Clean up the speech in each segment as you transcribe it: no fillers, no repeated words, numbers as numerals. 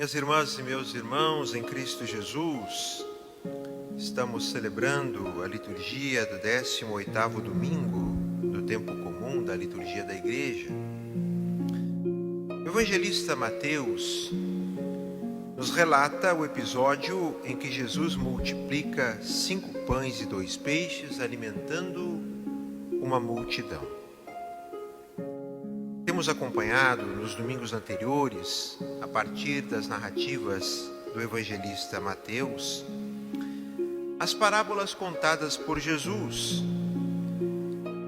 Minhas irmãs e meus irmãos em Cristo Jesus, estamos celebrando a liturgia do 18º domingo do tempo comum da liturgia da Igreja. O evangelista Mateus nos relata o episódio em que Jesus multiplica 5 pães e 2 peixes, alimentando uma multidão. Temos acompanhado nos domingos anteriores, a partir das narrativas do evangelista Mateus, as parábolas contadas por Jesus.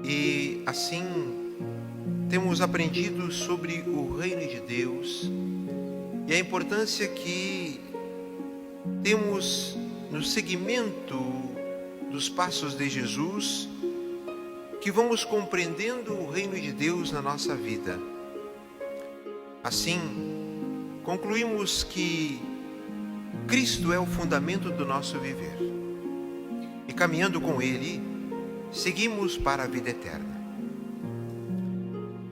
E assim temos aprendido sobre o reino de Deus e a importância que temos no seguimento dos passos de Jesus, que vamos compreendendo o reino de Deus na nossa vida. Assim, concluímos que Cristo é o fundamento do nosso viver. E caminhando com Ele, seguimos para a vida eterna.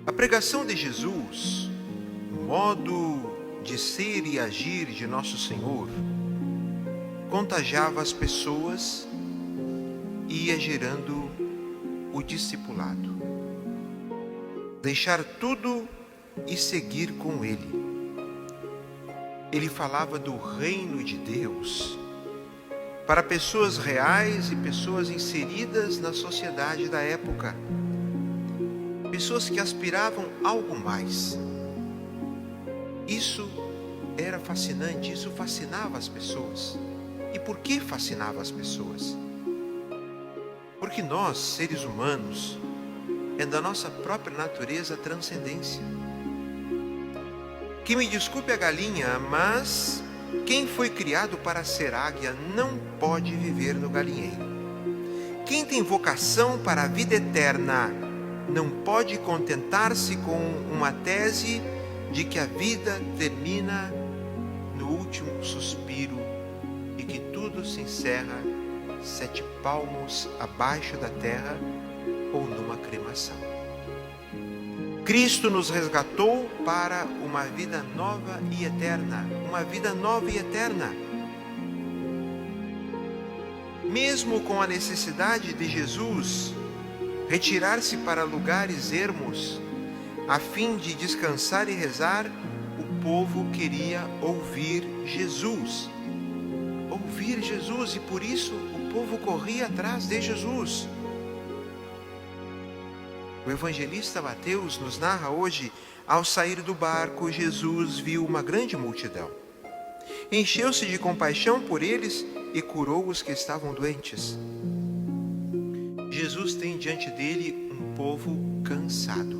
A pregação de Jesus, o modo de ser e agir de nosso Senhor, contagiava as pessoas e ia gerando o discipulado. Deixar tudo e seguir com Ele. Ele falava do reino de Deus para pessoas reais e pessoas inseridas na sociedade da época. Pessoas que aspiravam algo mais. Isso era fascinante, isso fascinava as pessoas. E por que fascinava as pessoas? Porque nós, seres humanos, é da nossa própria natureza a transcendência. Que me desculpe a galinha, mas quem foi criado para ser águia não pode viver no galinheiro. Quem tem vocação para a vida eterna não pode contentar-se com uma tese de que a vida termina no último suspiro e que tudo se encerra 7 palmos abaixo da terra ou numa cremação. Cristo nos resgatou para uma vida nova e eterna, uma vida nova e eterna. Mesmo com a necessidade de Jesus retirar-se para lugares ermos, a fim de descansar e rezar, o povo queria ouvir Jesus. Ouvir Jesus, e por isso o povo corria atrás de Jesus. O evangelista Mateus nos narra hoje: ao sair do barco, Jesus viu uma grande multidão. Encheu-se de compaixão por eles e curou os que estavam doentes. Jesus tem diante dele um povo cansado.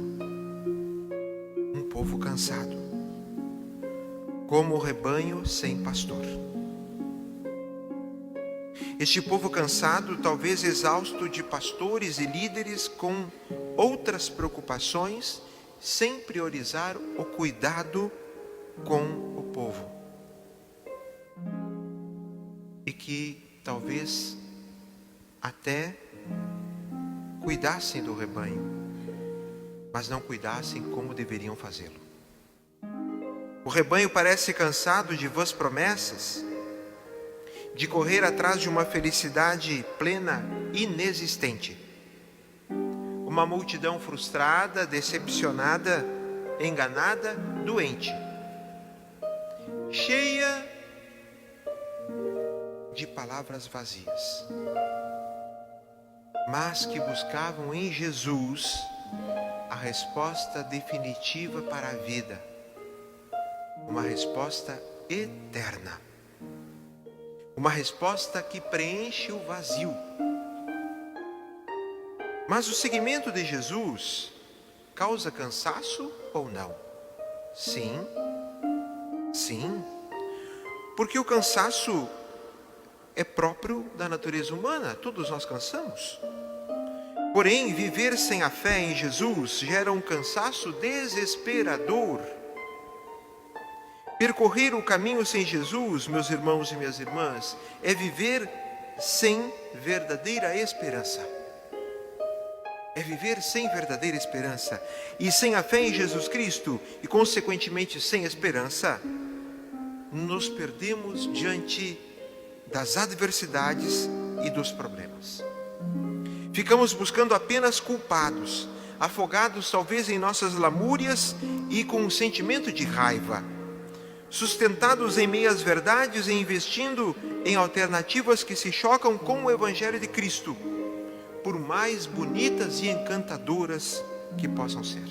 Um povo cansado, como o rebanho sem pastor. Este povo cansado, talvez exausto de pastores e líderes com outras preocupações, sem priorizar o cuidado com o povo. E que talvez até cuidassem do rebanho, mas não cuidassem como deveriam fazê-lo. O rebanho parece cansado de vãs promessas, de correr atrás de uma felicidade plena inexistente. Uma multidão frustrada, decepcionada, enganada, doente, cheia de palavras vazias, mas que buscavam em Jesus a resposta definitiva para a vida, uma resposta eterna. Uma resposta que preenche o vazio. Mas o seguimento de Jesus causa cansaço ou não? Sim, sim. Porque o cansaço é próprio da natureza humana, todos nós cansamos. Porém, viver sem a fé em Jesus gera um cansaço desesperador. Percorrer o caminho sem Jesus, meus irmãos e minhas irmãs, é viver sem verdadeira esperança. É viver sem verdadeira esperança. E sem a fé em Jesus Cristo, e consequentemente sem esperança, nos perdemos diante das adversidades e dos problemas. Ficamos buscando apenas culpados, afogados talvez em nossas lamúrias e com um sentimento de raiva, sustentados em meias verdades e investindo em alternativas que se chocam com o Evangelho de Cristo, por mais bonitas e encantadoras que possam ser.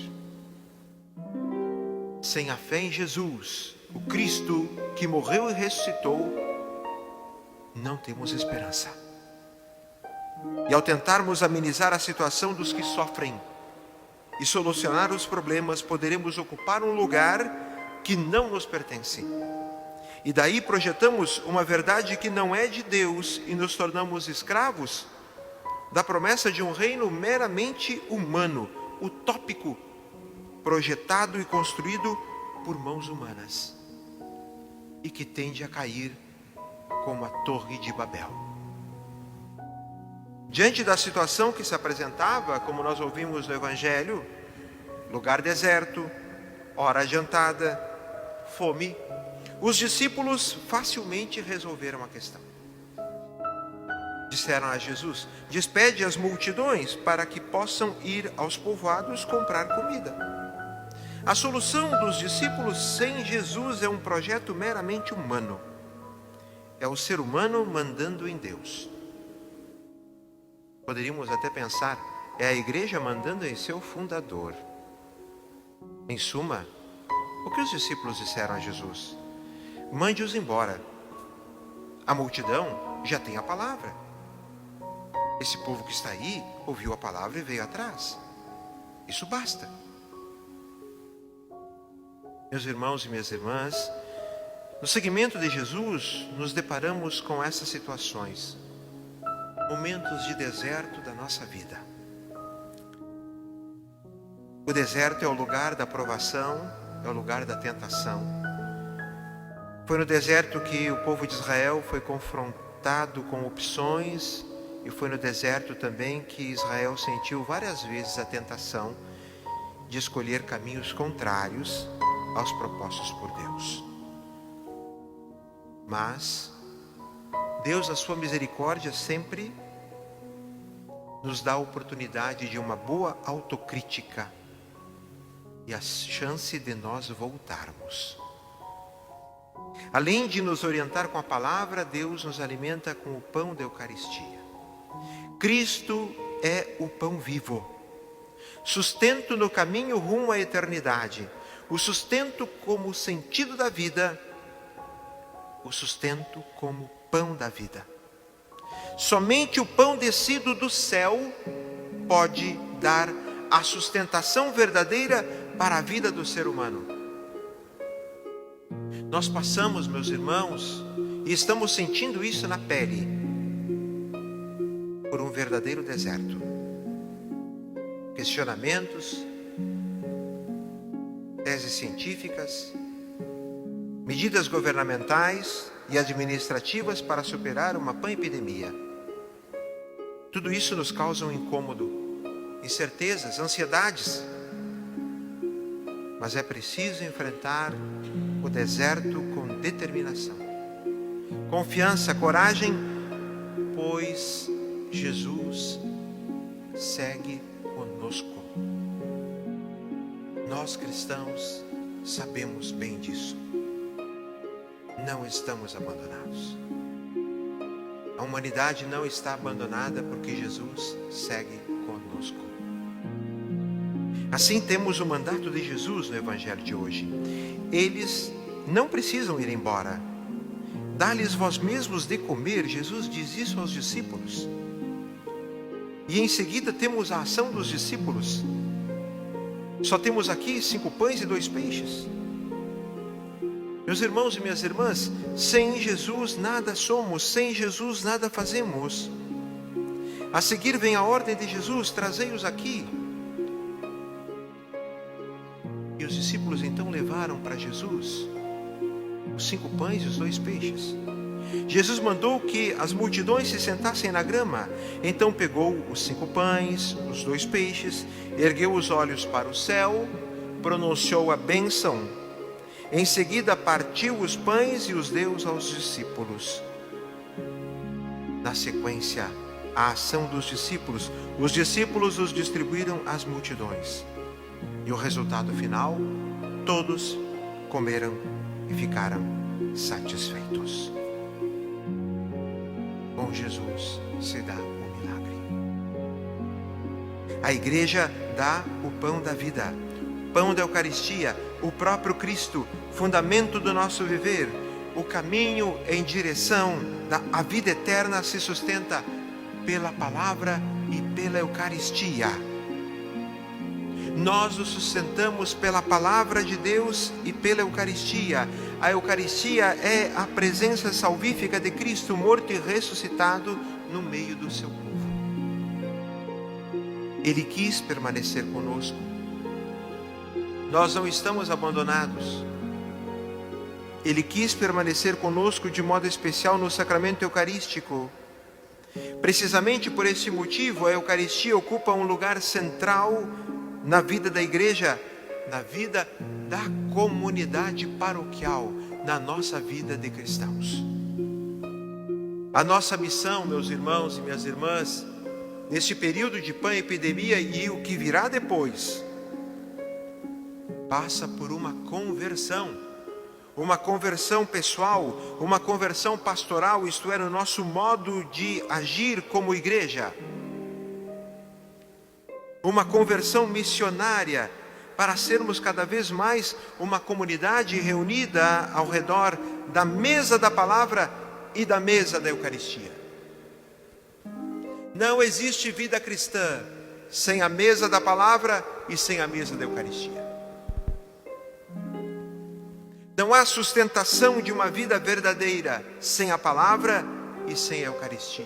Sem a fé em Jesus, o Cristo que morreu e ressuscitou, não temos esperança. E ao tentarmos amenizar a situação dos que sofrem e solucionar os problemas, poderemos ocupar um lugar que não nos pertence. E daí projetamos uma verdade que não é de Deus e nos tornamos escravos da promessa de um reino meramente humano, utópico, projetado e construído por mãos humanas e que tende a cair como a Torre de Babel. Diante da situação que se apresentava, como nós ouvimos no Evangelho, lugar deserto, hora adiantada, fome, os discípulos facilmente resolveram a questão. Disseram a Jesus: despede as multidões para que possam ir aos povoados comprar comida. A solução dos discípulos sem Jesus é um projeto meramente humano. É o ser humano mandando em Deus. Poderíamos até pensar, é a igreja mandando em seu fundador. Em suma, o que os discípulos disseram a Jesus? Mande-os embora. A multidão já tem a palavra. Esse povo que está aí ouviu a palavra e veio atrás. Isso basta. Meus irmãos e minhas irmãs, no seguimento de Jesus, nos deparamos com essas situações. Momentos de deserto da nossa vida. O deserto é o lugar da provação, é o lugar da tentação. Foi no deserto que o povo de Israel foi confrontado com opções, e foi no deserto também que Israel sentiu várias vezes a tentação de escolher caminhos contrários aos propostos por Deus. Mas Deus, na sua misericórdia, sempre nos dá a oportunidade de uma boa autocrítica e a chance de nós voltarmos. Além de nos orientar com a palavra, Deus nos alimenta com o pão da Eucaristia. Cristo é o pão vivo, sustento no caminho rumo à eternidade, o sustento como sentido da vida, o sustento como pão da vida. Somente o pão descido do céu pode dar a sustentação verdadeira para a vida do ser humano. Nós passamos, meus irmãos, e estamos sentindo isso na pele, por um verdadeiro deserto. Questionamentos, teses científicas, medidas governamentais e administrativas para superar uma epidemia. Tudo isso nos causa um incômodo, incertezas, ansiedades. Mas é preciso enfrentar o deserto com determinação, confiança, coragem, pois Jesus segue conosco. Nós cristãos sabemos bem disso. Não estamos abandonados. A humanidade não está abandonada porque Jesus segue conosco. Assim temos o mandato de Jesus no Evangelho de hoje. Eles não precisam ir embora. Dá-lhes vós mesmos de comer. Jesus diz isso aos discípulos. E em seguida temos a ação dos discípulos. Só temos aqui 5 pães e 2 peixes. Meus irmãos e minhas irmãs, sem Jesus nada somos, sem Jesus nada fazemos. A seguir vem a ordem de Jesus: trazei-os aqui. E os discípulos então levaram para Jesus os 5 pães e os 2 peixes. Jesus mandou que as multidões se sentassem na grama. Então pegou os 5 pães, os 2 peixes, ergueu os olhos para o céu, pronunciou a bênção Em seguida, partiu os pães e os deu aos discípulos. Na sequência, a ação dos discípulos. Os discípulos os distribuíram às multidões. E o resultado final, todos comeram e ficaram satisfeitos. Com Jesus se dá o milagre. A igreja dá o pão da vida, pão da Eucaristia, o próprio Cristo, fundamento do nosso viver. O caminho em direção à vida eterna se sustenta pela palavra e pela Eucaristia. Nós nos sustentamos pela palavra de Deus e pela Eucaristia. A Eucaristia é a presença salvífica de Cristo morto e ressuscitado no meio do seu povo. Ele quis permanecer conosco. Nós não estamos abandonados. Ele quis permanecer conosco de modo especial no sacramento eucarístico. Precisamente por esse motivo, a Eucaristia ocupa um lugar central na vida da igreja, na vida da comunidade paroquial, na nossa vida de cristãos. A nossa missão, meus irmãos e minhas irmãs, neste período de epidemia e o que virá depois, passa por uma conversão pessoal, uma conversão pastoral, isto é, no nosso modo de agir como igreja. Uma conversão missionária, para sermos cada vez mais uma comunidade reunida ao redor da mesa da palavra e da mesa da Eucaristia. Não existe vida cristã sem a mesa da palavra e sem a mesa da Eucaristia. Não há sustentação de uma vida verdadeira sem a palavra e sem a Eucaristia.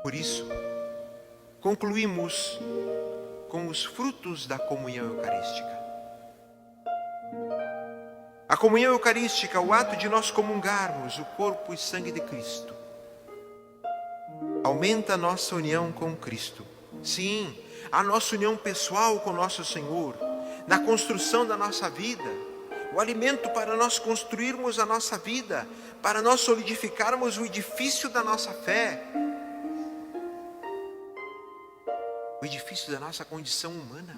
Por isso, concluímos com os frutos da comunhão eucarística. A comunhão eucarística, o ato de nós comungarmos o corpo e sangue de Cristo, aumenta a nossa união com Cristo. Sim, a nossa união pessoal com nosso Senhor, na construção da nossa vida, o alimento para nós construirmos a nossa vida, para nós solidificarmos o edifício da nossa fé, o edifício da nossa condição humana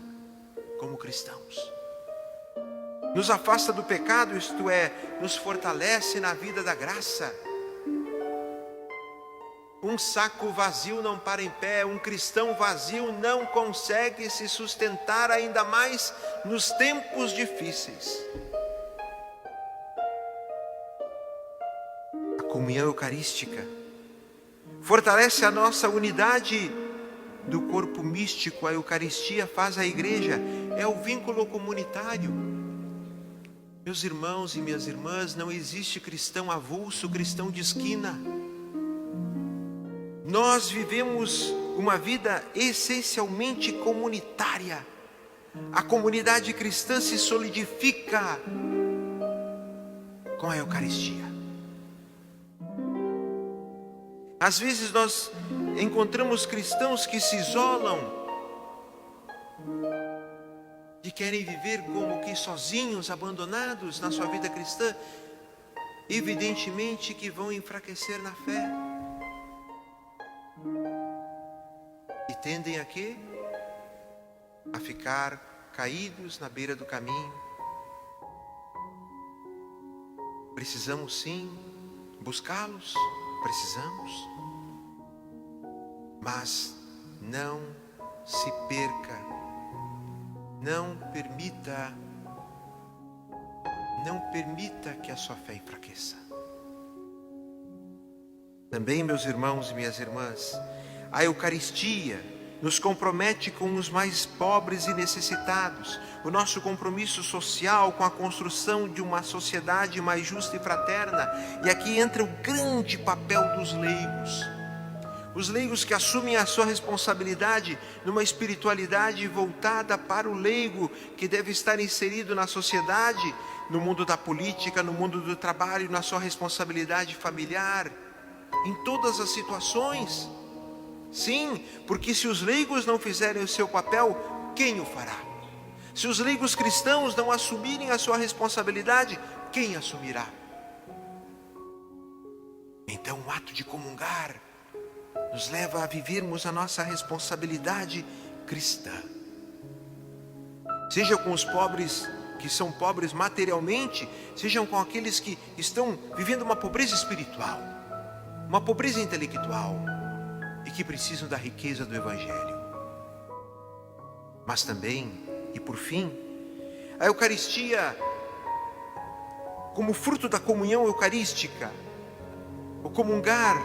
como cristãos. Nos afasta do pecado, isto é, nos fortalece na vida da graça. Um saco vazio não para em pé, um cristão vazio não consegue se sustentar, ainda mais nos tempos difíceis. A comunhão eucarística fortalece a nossa unidade do corpo místico. A Eucaristia faz a igreja, é o vínculo comunitário. Meus irmãos e minhas irmãs, não existe cristão avulso, cristão de esquina. Nós vivemos uma vida essencialmente comunitária. A comunidade cristã se solidifica com a Eucaristia. Às vezes nós encontramos cristãos que se isolam e querem viver como que sozinhos, abandonados na sua vida cristã. Evidentemente que vão enfraquecer na fé. E tendem a quê? A ficar caídos na beira do caminho. Precisamos sim buscá-los, precisamos. Mas não se perca, não permita que a sua fé enfraqueça. Também, meus irmãos e minhas irmãs, a Eucaristia nos compromete com os mais pobres e necessitados, o nosso compromisso social com a construção de uma sociedade mais justa e fraterna. E aqui entra o grande papel dos leigos. Os leigos que assumem a sua responsabilidade numa espiritualidade voltada para o leigo, que deve estar inserido na sociedade, no mundo da política, no mundo do trabalho, na sua responsabilidade familiar, em todas as situações. Sim, porque se os leigos não fizerem o seu papel, quem o fará? Se os leigos cristãos não assumirem a sua responsabilidade, quem assumirá? Então o ato de comungar nos leva a vivermos a nossa responsabilidade cristã. Seja com os pobres que são pobres materialmente, sejam com aqueles que estão vivendo uma pobreza espiritual, uma pobreza intelectual e que precisam da riqueza do Evangelho. Mas também, e por fim, a Eucaristia, como fruto da comunhão eucarística, o comungar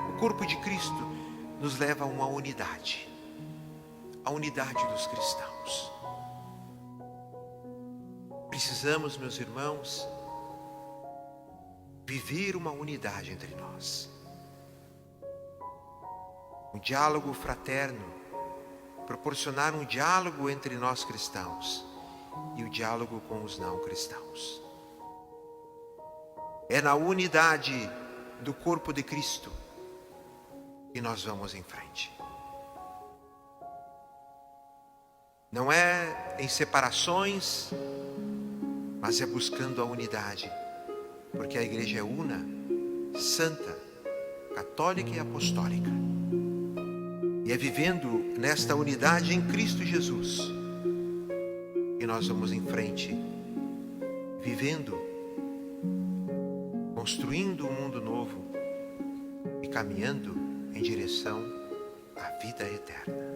o corpo de Cristo, nos leva a uma unidade, a unidade dos cristãos. Precisamos, meus irmãos, viver uma unidade entre nós. Um diálogo fraterno, proporcionar um diálogo entre nós cristãos e o diálogo com os não cristãos. É na unidade do corpo de Cristo que nós vamos em frente. Não é em separações, mas é buscando a unidade, porque a igreja é una, santa, católica e apostólica. E é vivendo nesta unidade em Cristo Jesus que nós vamos em frente, vivendo, construindo um mundo novo e caminhando em direção à vida eterna.